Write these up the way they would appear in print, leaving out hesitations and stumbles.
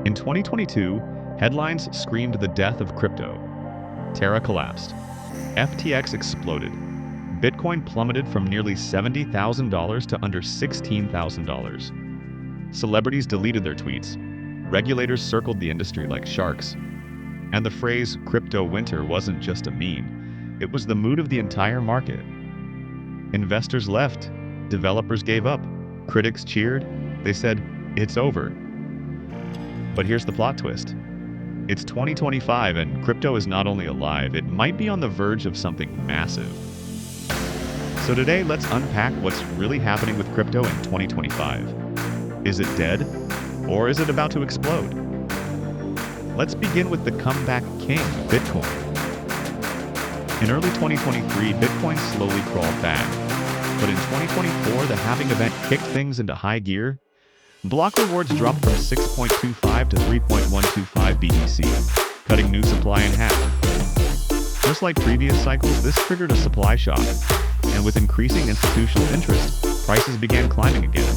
In 2022, headlines screamed the death of crypto. Terra collapsed. FTX exploded. Bitcoin plummeted from nearly $70,000 to under $16,000. Celebrities deleted their tweets. Regulators circled the industry like sharks. And the phrase crypto winter wasn't just a meme. It was the mood of the entire market. Investors left. Developers gave up. Critics cheered. They said, "It's over." But here's the plot twist. It's 2025 and crypto is not only alive, it might be on the verge of something massive. So today, let's unpack what's really happening with crypto in 2025. Is it dead? Or is it about to explode? Let's begin with the comeback king, Bitcoin. In early 2023, Bitcoin slowly crawled back. But in 2024, the halving event kicked things into high gear. Block rewards dropped from 6.25 to 3.125 BTC, cutting new supply in half. Just like previous cycles, this triggered a supply shock, and with increasing institutional interest, prices began climbing again.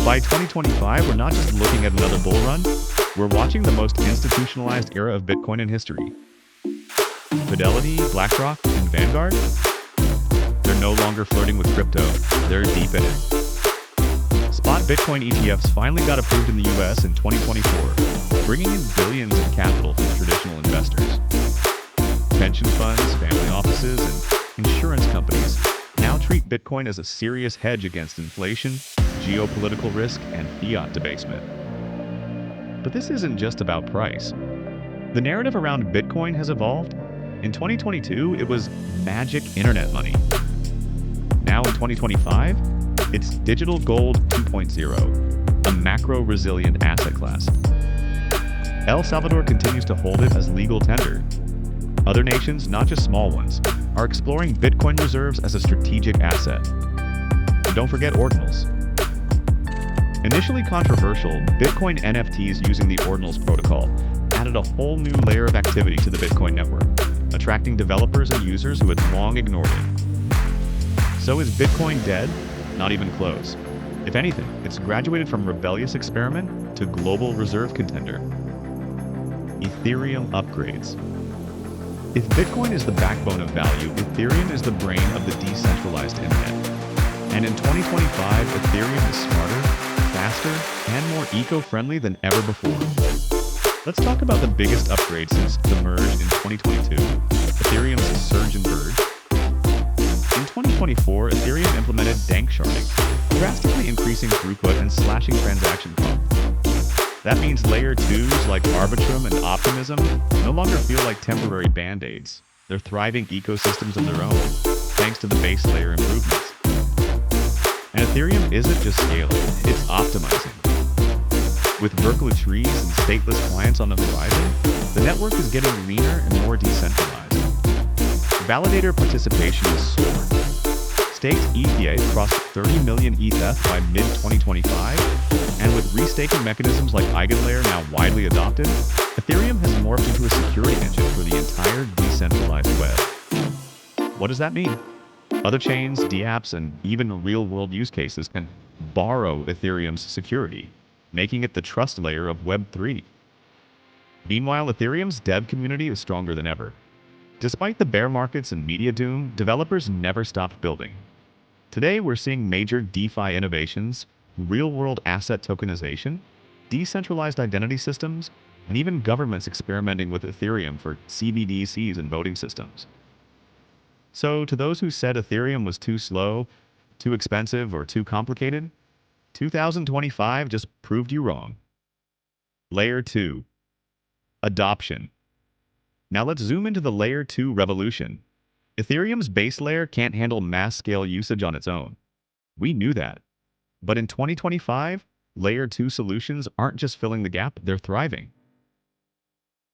By 2025, we're not just looking at another bull run, we're watching the most institutionalized era of Bitcoin in history. Fidelity, BlackRock, and Vanguard? They're no longer flirting with crypto, they're deep in it. Spot Bitcoin ETFs finally got approved in the US in 2024, bringing in billions in capital from traditional investors. Pension funds, family offices, and insurance companies now treat Bitcoin as a serious hedge against inflation, geopolitical risk, and fiat debasement. But this isn't just about price. The narrative around Bitcoin has evolved. In 2022, it was magic internet money. Now in 2025, it's digital gold 2.0, a macro-resilient asset class. El Salvador continues to hold it as legal tender. Other nations, not just small ones, are exploring Bitcoin reserves as a strategic asset. And don't forget ordinals. Initially controversial, Bitcoin NFTs using the ordinals protocol added a whole new layer of activity to the Bitcoin network, attracting developers and users who had long ignored it. So is Bitcoin dead? Not even close. If anything, it's graduated from rebellious experiment to global reserve contender. Ethereum upgrades. If Bitcoin is the backbone of value, Ethereum is the brain of the decentralized internet. And in 2025, Ethereum is smarter, faster, and more eco-friendly than ever before. Let's talk about the biggest upgrade since the merge in 2022, Ethereum's surge and burge. In 2024, Ethereum implemented dank sharding, drastically increasing throughput and slashing transaction costs. That means layer 2s like Arbitrum and Optimism no longer feel like temporary band-aids. They're thriving ecosystems of their own, thanks to the base layer improvements. And Ethereum isn't just scaling, it's optimizing. With Berkeley trees and stateless clients on the horizon, the network is getting leaner and more decentralized. Validator participation is soaring. Staked ETH crossed 30 million ETH by mid-2025, and with restaking mechanisms like EigenLayer now widely adopted, Ethereum has morphed into a security engine for the entire decentralized web. What does that mean? Other chains, dApps, and even real-world use cases can borrow Ethereum's security, making it the trust layer of Web3. Meanwhile, Ethereum's dev community is stronger than ever. Despite the bear markets and media doom, developers never stopped building. Today, we're seeing major DeFi innovations, real-world asset tokenization, decentralized identity systems, and even governments experimenting with Ethereum for CBDCs and voting systems. So, to those who said Ethereum was too slow, too expensive, or too complicated, 2025 just proved you wrong. Layer 2. Adoption. Now let's zoom into the Layer 2 revolution. Ethereum's base layer can't handle mass-scale usage on its own. We knew that. But in 2025, Layer 2 solutions aren't just filling the gap, they're thriving.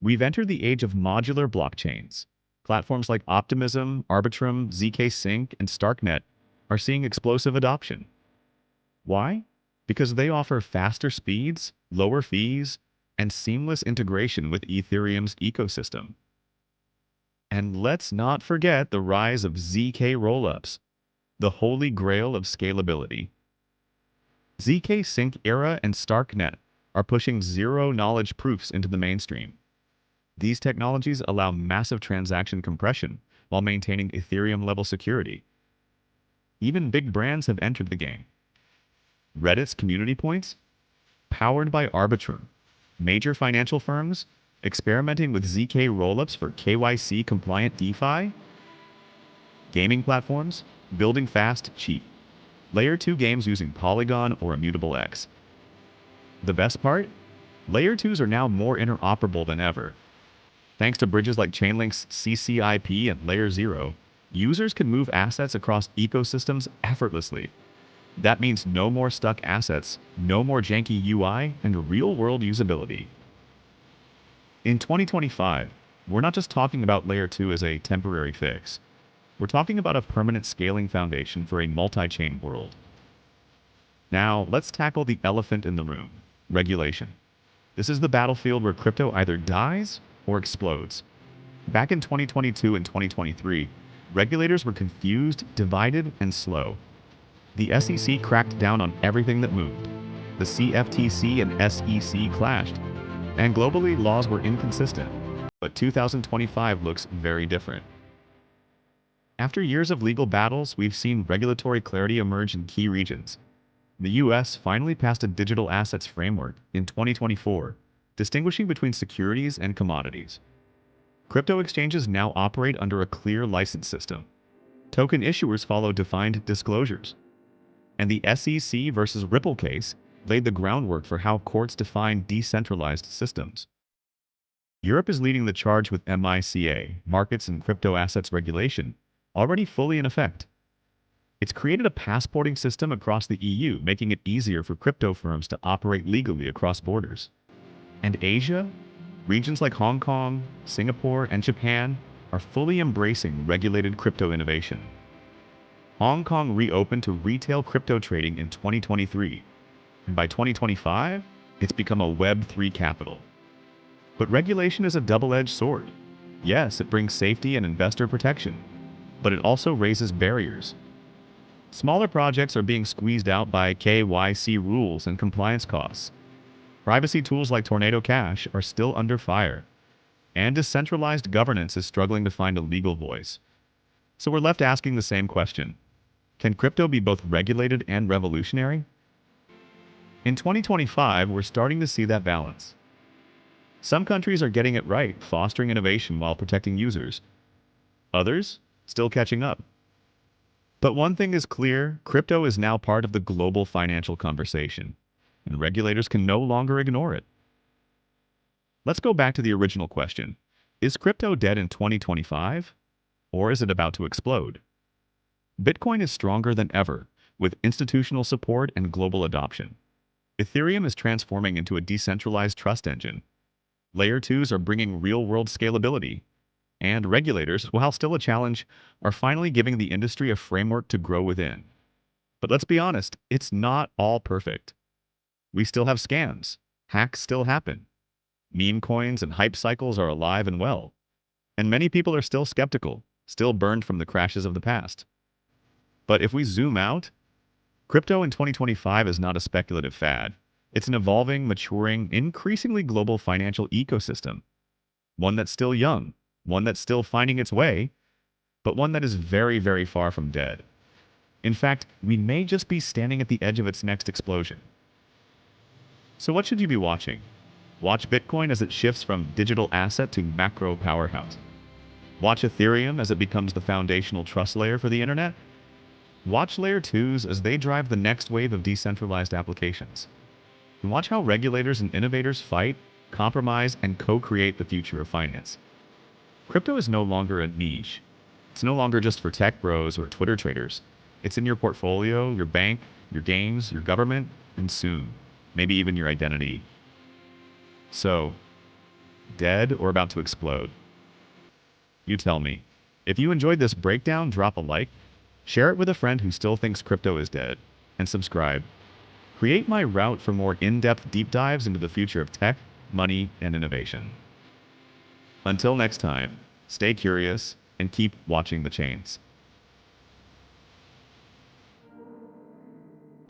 We've entered the age of modular blockchains. Platforms like Optimism, Arbitrum, ZK Sync, and Starknet are seeing explosive adoption. Why? Because they offer faster speeds, lower fees, and seamless integration with Ethereum's ecosystem. And let's not forget the rise of ZK rollups, the holy grail of scalability. ZK Sync Era and Starknet are pushing zero-knowledge proofs into the mainstream. These technologies allow massive transaction compression while maintaining Ethereum-level security. Even big brands have entered the game. Reddit's community points, powered by Arbitrum. Major financial firms experimenting with ZK rollups for KYC-compliant DeFi. Gaming platforms building fast, cheap. Layer 2 games using Polygon or Immutable X. The best part? Layer 2s are now more interoperable than ever. Thanks to bridges like Chainlink's CCIP and Layer 0, users can move assets across ecosystems effortlessly. That means no more stuck assets, no more janky UI, and real-world usability. In 2025, we're not just talking about Layer 2 as a temporary fix. We're talking about a permanent scaling foundation for a multi-chain world. Now, let's tackle the elephant in the room: regulation. This is the battlefield where crypto either dies or explodes. Back in 2022 and 2023, regulators were confused, divided, and slow. The SEC cracked down on everything that moved. The CFTC and SEC clashed, and globally laws were inconsistent. But 2025 looks very different. After years of legal battles, we've seen regulatory clarity emerge in key regions. The US finally passed a digital assets framework in 2024, distinguishing between securities and commodities. Crypto exchanges now operate under a clear license system. Token issuers follow defined disclosures. And the SEC versus Ripple case laid the groundwork for how courts define decentralized systems. Europe is leading the charge with MiCA, Markets and Crypto Assets Regulation, already fully in effect. It's created a passporting system across the EU, making it easier for crypto firms to operate legally across borders. And Asia? Regions like Hong Kong, Singapore, and Japan are fully embracing regulated crypto innovation. Hong Kong reopened to retail crypto trading in 2023, and by 2025, it's become a Web3 capital. But regulation is a double-edged sword. Yes, it brings safety and investor protection, but it also raises barriers. Smaller projects are being squeezed out by KYC rules and compliance costs. Privacy tools like Tornado Cash are still under fire, and decentralized governance is struggling to find a legal voice. So we're left asking the same question: can crypto be both regulated and revolutionary? In 2025, we're starting to see that balance. Some countries are getting it right, fostering innovation while protecting users. Others, still catching up. But one thing is clear: crypto is now part of the global financial conversation, and regulators can no longer ignore it. Let's go back to the original question. Is crypto dead in 2025? Or is it about to explode? Bitcoin is stronger than ever, with institutional support and global adoption. Ethereum is transforming into a decentralized trust engine. Layer 2s are bringing real-world scalability. And regulators, while still a challenge, are finally giving the industry a framework to grow within. But let's be honest, it's not all perfect. We still have scams. Hacks still happen. Meme coins and hype cycles are alive and well. And many people are still skeptical, still burned from the crashes of the past. But if we zoom out, crypto in 2025 is not a speculative fad. It's an evolving, maturing, increasingly global financial ecosystem. One that's still young, one that's still finding its way, but one that is very, very far from dead. In fact, we may just be standing at the edge of its next explosion. So what should you be watching? Watch Bitcoin as it shifts from digital asset to macro powerhouse. Watch Ethereum as it becomes the foundational trust layer for the internet. Watch Layer 2s as they drive the next wave of decentralized applications. And watch how regulators and innovators fight, compromise, and co-create the future of finance. Crypto is no longer a niche. It's no longer just for tech bros or Twitter traders. It's in your portfolio, your bank, your games, your government, and soon, maybe even your identity. So, dead or about to explode? You tell me. If you enjoyed this breakdown, drop a like, share it with a friend who still thinks crypto is dead, and subscribe. Create my route for more in-depth deep dives into the future of tech, money, and innovation. Until next time, stay curious and keep watching the chains.